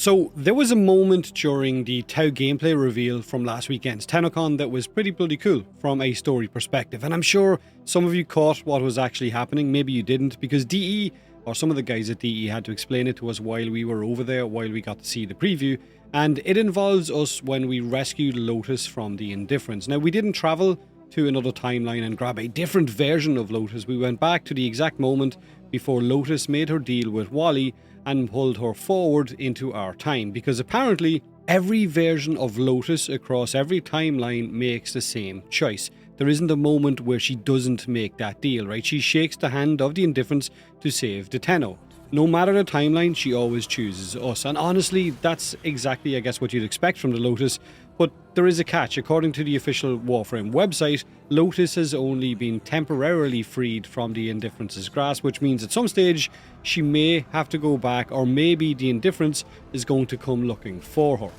So there was a moment during the Tau gameplay reveal from last weekend's TennoCon that was pretty bloody cool from a story perspective, and I'm sure some of you caught what was actually happening, maybe you didn't, because DE, or some of the guys at DE, had to explain it to us while we were over there, while we got to see the preview, and it involves us when we rescued Lotus from the Indifference. Now, we didn't travel to another timeline and grab a different version of Lotus. We went back to the exact moment before Lotus made her deal with Wally and pulled her forward into our time, because apparently every version of Lotus across every timeline makes the same choice. There isn't a moment where she doesn't make that deal, right? She shakes the hand of the Indifference to save the Tenno. No matter the timeline, she always chooses us. And honestly, that's exactly, I guess, what you'd expect from the Lotus. But there is a catch. According to the official Warframe website, Lotus has only been temporarily freed from the Indifference's grasp, which means at some stage she may have to go back, or maybe the Indifference is going to come looking for her.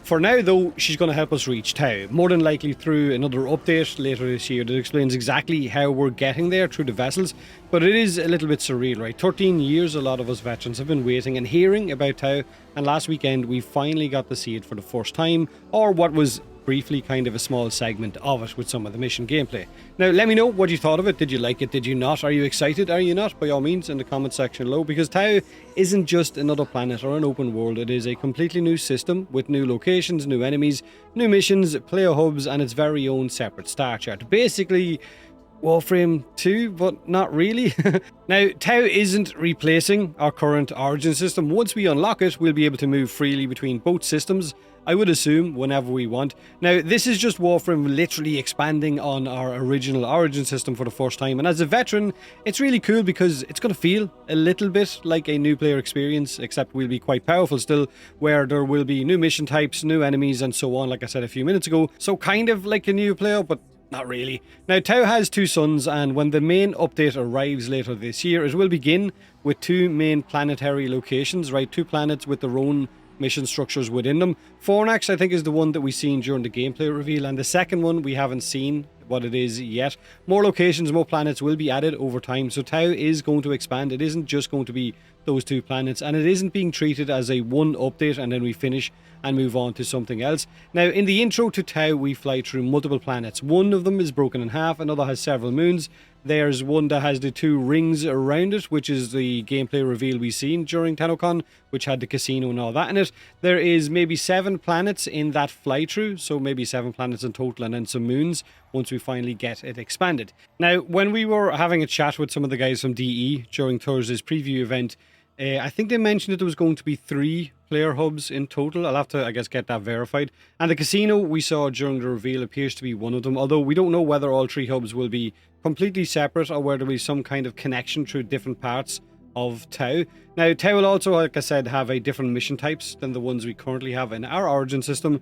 For now, though, she's going to help us reach Tau, more than likely through another update later this year that explains exactly how we're getting there through the vessels, but it is a little bit surreal, right? 13 years a lot of us veterans have been waiting and hearing about Tau, and last weekend we finally got to see it for the first time, or what was briefly kind of a small segment of it with some of the mission gameplay. Now, let me know what you thought of it. Did you like it? Did you not? Are you excited? Are you not? By all means, in the comment section below, because Tau isn't just another planet or an open world. It is a completely new system with new locations, new enemies, new missions, player hubs, and its very own separate star chart. Basically, Warframe 2, but not really. Now, Tau isn't replacing our current Origin system. Once we unlock it, we'll be able to move freely between both systems, I would assume, whenever we want. Now, this is just Warframe literally expanding on our original Origin system for the first time, and as a veteran, it's really cool because it's going to feel a little bit like a new player experience, except we'll be quite powerful still, where there will be new mission types, new enemies, and so on, like I said a few minutes ago. So kind of like a new player, but not really. Now, Tau has two suns, and when the main update arrives later this year, it will begin with two main planetary locations, right? Two planets with their own mission structures within them. Fornax, I think, is the one that we've seen during the gameplay reveal, and the second one we haven't seen what it is yet. More locations, more planets will be added over time, so Tau is going to expand. It isn't just going to be those two planets, and it isn't being treated as a one update and then we finish and move on to something else. Now, in the intro to Tau, we fly through multiple planets. One of them is broken in half, another has several moons. There's one that has the two rings around it, which is the gameplay reveal we seen during TennoCon, which had the casino and all that in it. There is maybe 7 planets in that fly-through, so maybe 7 planets in total, and then some moons once we finally get it expanded. Now, when we were having a chat with some of the guys from DE during Thursday's preview event, I think they mentioned that there was going to be 3 player hubs in total. I'll have to, I guess, get that verified. And the casino we saw during the reveal appears to be one of them, although we don't know whether all 3 hubs will be completely separate or whether there will be some kind of connection through different parts of Tau. Now, Tau will also, like I said, have a different mission types than the ones we currently have in our Origin system.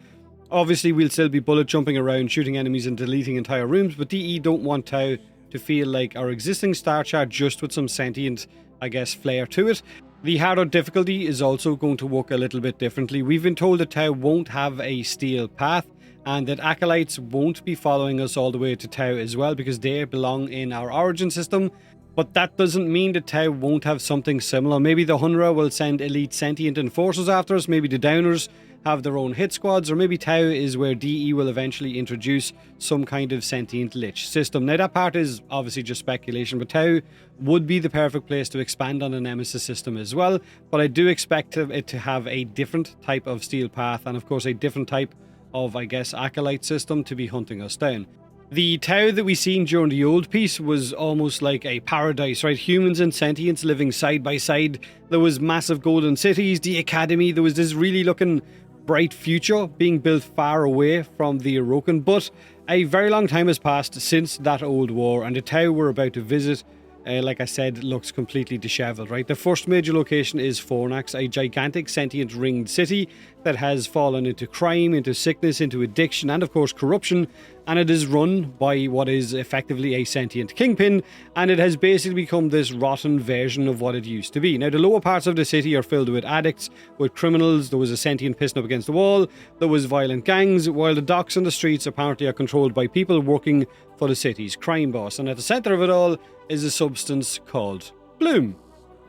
Obviously, we'll still be bullet jumping around, shooting enemies and deleting entire rooms, but DE don't want Tau to feel like our existing star chart, just with some sentient, I guess, flair to it. The harder difficulty is also going to work a little bit differently. We've been told that Tau won't have a steel path, and that acolytes won't be following us all the way to Tau as well, because they belong in our Origin system. But that doesn't mean that Tau won't have something similar. Maybe the Hunra will send elite sentient enforcers after us, maybe the Downers have their own hit squads, or maybe Tau is where DE will eventually introduce some kind of sentient lich system. Now, that part is obviously just speculation, but Tau would be the perfect place to expand on the Nemesis system as well. But I do expect it to have a different type of steel path, and of course a different type of, I guess, acolyte system to be hunting us down. The Tau that we seen during the old piece was almost like a paradise, right? Humans and sentients living side by side. There was massive golden cities, the academy. There was this really looking bright future being built far away from the Orokin. But a very long time has passed since that old war, and the Tau we're about to visit, like I said, looks completely disheveled, right? The first major location is Fornax, a gigantic sentient ringed city that has fallen into crime, into sickness, into addiction, and of course corruption, and it is run by what is effectively a sentient kingpin, and it has basically become this rotten version of what it used to be. Now, the lower parts of the city are filled with addicts, with criminals. There was a sentient pissing up against the wall, there was violent gangs, while the docks and the streets apparently are controlled by people working for the city's crime boss, and at the center of it all is a substance called Bloom.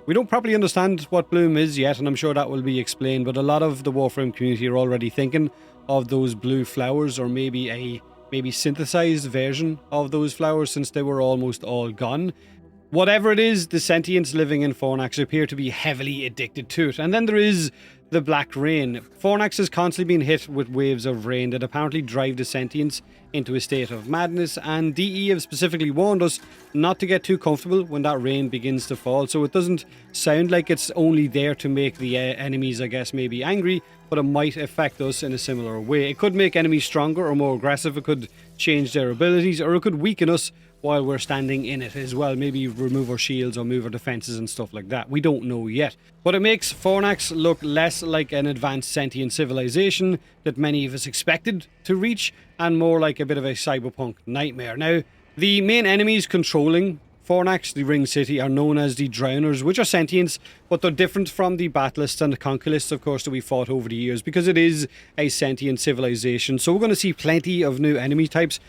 We don't properly understand what bloom is yet, and I'm sure that will be explained, but a lot of the Warframe community are already thinking of those blue flowers, or maybe a synthesized version of those flowers, since they were almost all gone. Whatever it is, the Sentients living in Fornax appear to be heavily addicted to it. And then there is the Black Rain. Fornax has constantly been hit with waves of rain that apparently drive the Sentients into a state of madness, and DE have specifically warned us not to get too comfortable when that rain begins to fall. So it doesn't sound like it's only there to make the enemies, I guess, maybe angry, but it might affect us in a similar way. It could make enemies stronger or more aggressive, it could change their abilities, or it could weaken us while we're standing in it as well. Maybe remove our shields or move our defenses and stuff like that. We don't know yet. But it makes Fornax look less like an advanced sentient civilization that many of us expected to reach, and more like a bit of a cyberpunk nightmare. Now, the main enemies controlling Fornax, the Ring City, are known as the Drowners, which are sentients, but they're different from the Batalists and the Conquilists, of course, that we fought over the years, because it is a sentient civilization. So we're going to see plenty of new enemy types.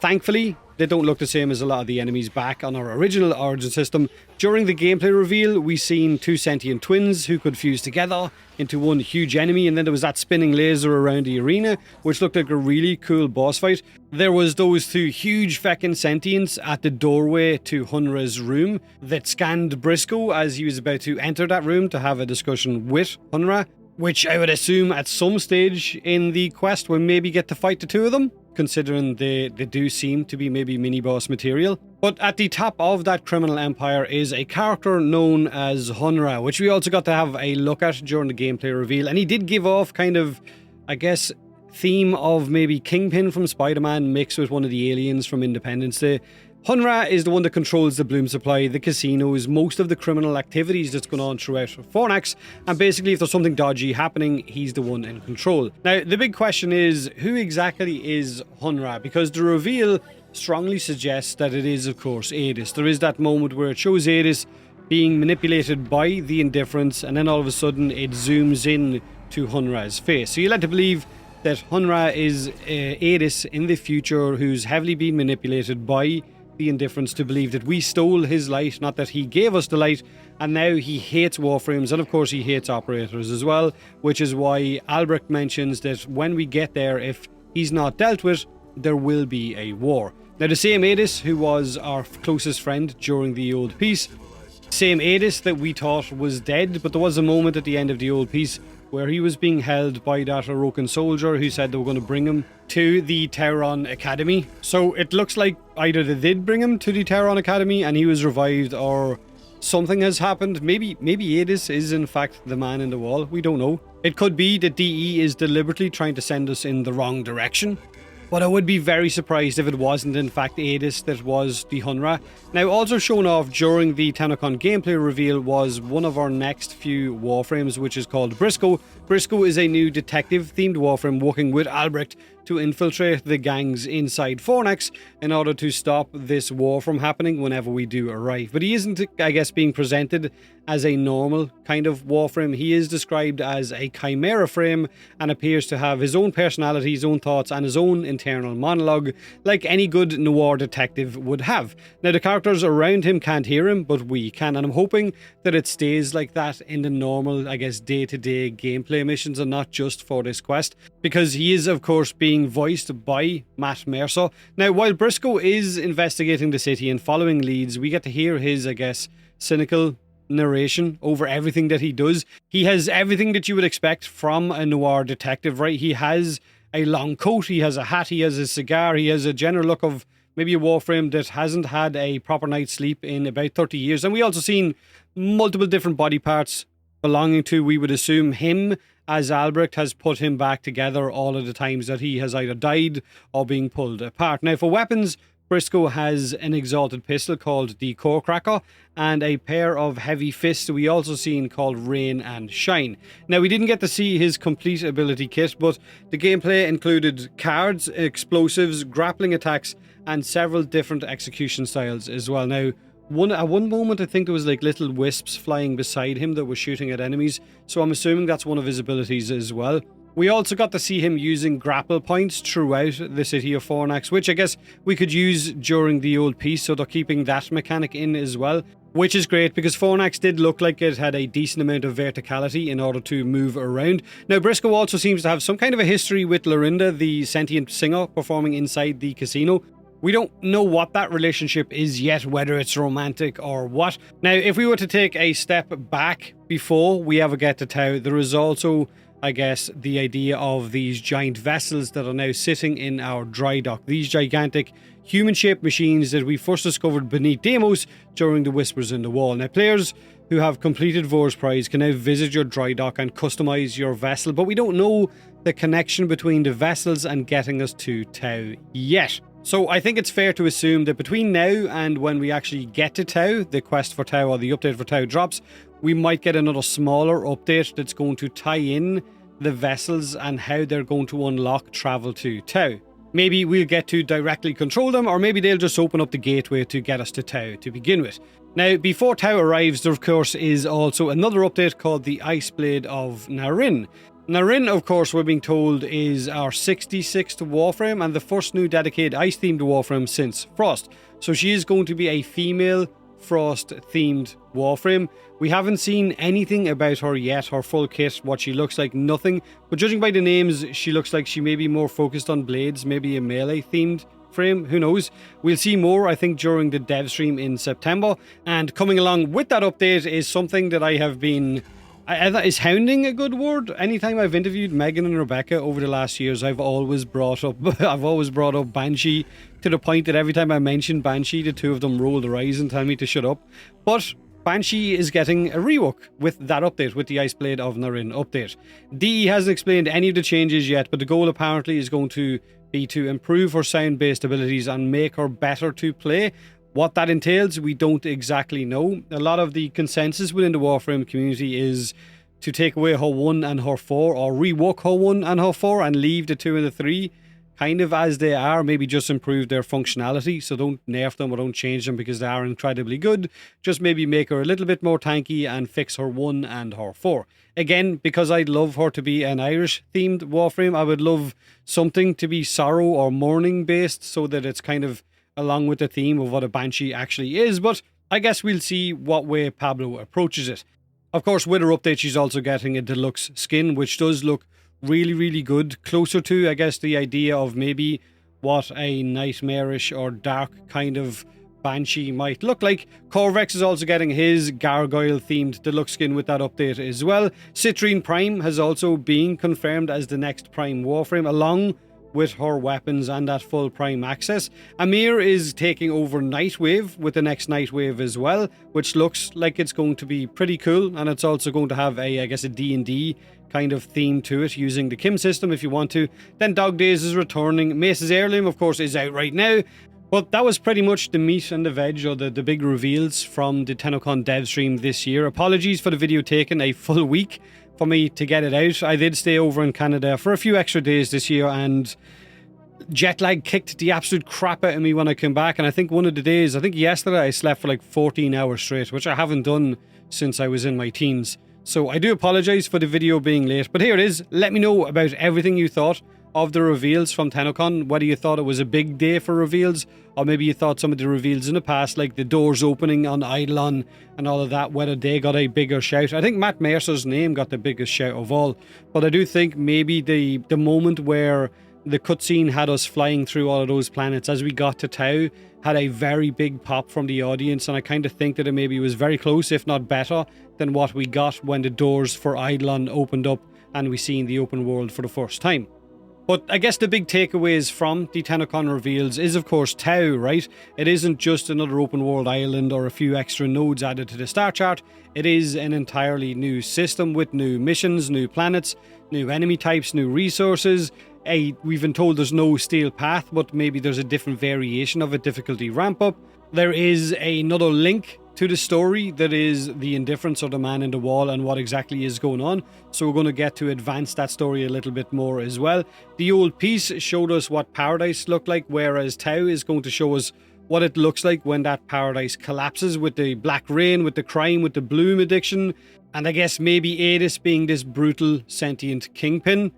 Thankfully, they don't look the same as a lot of the enemies back on our original Origin system. During the gameplay reveal, we seen two sentient twins who could fuse together into one huge enemy, and then there was that spinning laser around the arena, which looked like a really cool boss fight. There was those two huge feckin' sentients at the doorway to Hunra's room that scanned Brisco as he was about to enter that room to have a discussion with Hunra, which I would assume at some stage in the quest we'll maybe get to fight the two of them, considering they do seem to be maybe mini-boss material. But at the top of that criminal empire is a character known as Hunra, which we also got to have a look at during the gameplay reveal, and he did give off kind of, I guess, theme of maybe Kingpin from Spider-Man mixed with one of the aliens from Independence Day. Hunra is the one that controls the bloom supply, the casinos, most of the criminal activities that's going on throughout Fornax, and basically if there's something dodgy happening, he's the one in control. Now, the big question is, who exactly is Hunra? Because the reveal strongly suggests that it is, of course, Adis. There is that moment where it shows Adis being manipulated by the Indifference, and then all of a sudden it zooms in to Hunra's face. So you're led to believe that Hunra is Adis in the future who's heavily been manipulated by the Indifference to believe that we stole his light, not that he gave us the light, and now he hates Warframes, and of course he hates operators as well, which is why Albrecht mentions that when we get there, if he's not dealt with, there will be a war. Now, the same Adis who was our closest friend during the old peace, same Adis that we thought was dead, but there was a moment at the end of the old peace where he was being held by that Orokin soldier who said they were going to bring him to the Terran Academy. So it looks like either they did bring him to the Terran Academy and he was revived, or something has happened. Maybe Adis is in fact the man in the wall. We don't know. It could be that DE is deliberately trying to send us in the wrong direction. But I would be very surprised if it wasn't in fact Adis that was the Hunra. Now, also shown off during the TennoCon gameplay reveal was one of our next few Warframes, which is called Brisco. Brisco is a new detective-themed Warframe working with Albrecht to infiltrate the gangs inside Fornax in order to stop this war from happening whenever we do arrive. But he isn't, I guess, being presented as a normal kind of Warframe. He is described as a chimera frame and appears to have his own personality, his own thoughts, and his own internal monologue, like any good noir detective would have. Now, the characters around him can't hear him, but we can, and I'm hoping that it stays like that in the normal, I guess, day-to-day gameplay missions and not just for this quest, because he is, of course, being voiced by Matt Mercer. Now, while Brisco is investigating the city and following leads, we get to hear his, I guess, cynical narration over everything that he does. He has everything that you would expect from a noir detective, right? He has a long coat, he has a hat, he has a cigar, he has a general look of maybe a Warframe that hasn't had a proper night's sleep in about 30 years. And we also seen multiple different body parts belonging to, we would assume, him, as Albrecht has put him back together all of the times that he has either died or being pulled apart. Now, for weapons, Brisco has an exalted pistol called the Core Cracker and a pair of heavy fists we also seen called Rain and Shine. Now, we didn't get to see his complete ability kit, but the gameplay included cards, explosives, grappling attacks, and several different execution styles as well. Now, at one moment, I think there was like little wisps flying beside him that were shooting at enemies, so I'm assuming that's one of his abilities as well. We also got to see him using grapple points throughout the city of Fornax, which I guess we could use during the old piece, so they're keeping that mechanic in as well. Which is great because Fornax did look like it had a decent amount of verticality in order to move around. Now, Brisco also seems to have some kind of a history with Lorinda, the sentient singer, performing inside the casino. We don't know what that relationship is yet, whether it's romantic or what. Now, if we were to take a step back before we ever get to Tau, there is also, I guess, the idea of these giant vessels that are now sitting in our dry dock. These gigantic human-shaped machines that we first discovered beneath Deimos during the Whispers in the Wall. Now, players who have completed Vor's Prize can now visit your dry dock and customize your vessel, but we don't know the connection between the vessels and getting us to Tau yet. So I think it's fair to assume that between now and when we actually get to Tau, the quest for Tau or the update for Tau drops, we might get another smaller update that's going to tie in the vessels and how they're going to unlock travel to Tau. Maybe we'll get to directly control them, or maybe they'll just open up the gateway to get us to Tau to begin with. Now, before Tau arrives, there of course is also another update called the Ice Blade of Narin. Narin, of course, we're being told is our 66th Warframe and the first new dedicated ice-themed Warframe since Frost. So she is going to be a female Frost-themed Warframe. We haven't seen anything about her yet, her full kit, what she looks like, nothing. But judging by the names, she looks like she may be more focused on blades, maybe a melee-themed frame, who knows. We'll see more, I think, during the dev stream in September. And coming along with that update is something that I have been... Is hounding a good word? Anytime I've interviewed Megan and Rebecca over the last years, I've always brought up Banshee, to the point that every time I mention Banshee, the two of them roll their eyes and tell me to shut up. But Banshee is getting a rework with that update, with the Ice Blade of Narin update. DE hasn't explained any of the changes yet, but the goal apparently is going to be to improve her sound-based abilities and make her better to play. What that entails, we don't exactly know. A lot of the consensus within the Warframe community is to take away her 1 and her 4, or rework her 1 and her 4 and leave the 2 and the 3 kind of as they are, maybe just improve their functionality. So don't nerf them or don't change them because they are incredibly good. Just maybe make her a little bit more tanky and fix her 1 and her 4. Again, because I'd love her to be an Irish-themed Warframe, I would love something to be sorrow or mourning based so that it's kind of along with the theme of what a Banshee actually is, but I guess we'll see what way Pablo approaches it. Of course, with her update, she's also getting a deluxe skin, which does look really, really good. Closer to, I guess, the idea of maybe what a nightmarish or dark kind of Banshee might look like. Corvex is also getting his gargoyle-themed deluxe skin with that update as well. Citrine Prime has also been confirmed as the next Prime Warframe, along with her weapons and that full Prime access. Amir is taking over Nightwave with the next Nightwave as well, which looks like it's going to be pretty cool, and it's also going to have a, I guess, a D&D kind of theme to it, using the Kim system if you want to. Then Dog Days is returning. Mace's Heirloom, of course, is out right now. But that was pretty much the meat and the veg, or the big reveals from the TennoCon dev stream this year. Apologies for the video taking a full week for me to get it out. I did stay over in Canada for a few extra days this year, and jet lag kicked the absolute crap out of me when I came back. And I think one of the days, I think yesterday, I slept for like 14 hours straight, which I haven't done since I was in my teens. So I do apologize for the video being late, but here it is. Let me know about everything you thought of the reveals from TennoCon, whether you thought it was a big day for reveals, or maybe you thought some of the reveals in the past, like the doors opening on Eidolon and all of that, whether they got a bigger shout. I think Matt Mercer's name got the biggest shout of all, but I do think maybe the moment where the cutscene had us flying through all of those planets as we got to Tau had a very big pop from the audience, and I kind of think that it maybe was very close, if not better, than what we got when the doors for Eidolon opened up and we seen the open world for the first time. But I guess the big takeaways from the TennoCon reveals is, of course, Tau, right? It isn't just another open world island or a few extra nodes added to the star chart. It is an entirely new system with new missions, new planets, new enemy types, new resources. We've been told there's no steel path, but maybe there's a different variation of a difficulty ramp up. There is another link to the story that is the indifference of the man in the wall and what exactly is going on. So we're going to get to advance that story a little bit more as well. The old piece showed us what paradise looked like, whereas Tau is going to show us what it looks like when that paradise collapses, with the black rain, with the crime, with the bloom addiction, and I guess maybe Adis being this brutal sentient kingpin.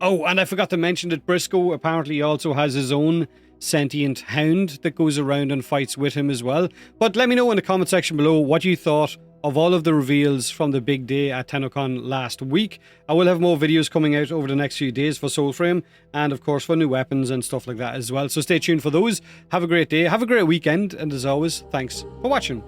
Oh, and I forgot to mention that Brisco apparently also has his own sentient hound that goes around and fights with him as well. But let me know in the comment section below what you thought of all of the reveals from the big day at TennoCon last week. I will have more videos coming out over the next few days for Soulframe and of course for new weapons and stuff like that as well. So stay tuned for those. Have a great day, have a great weekend, and as always, thanks for watching.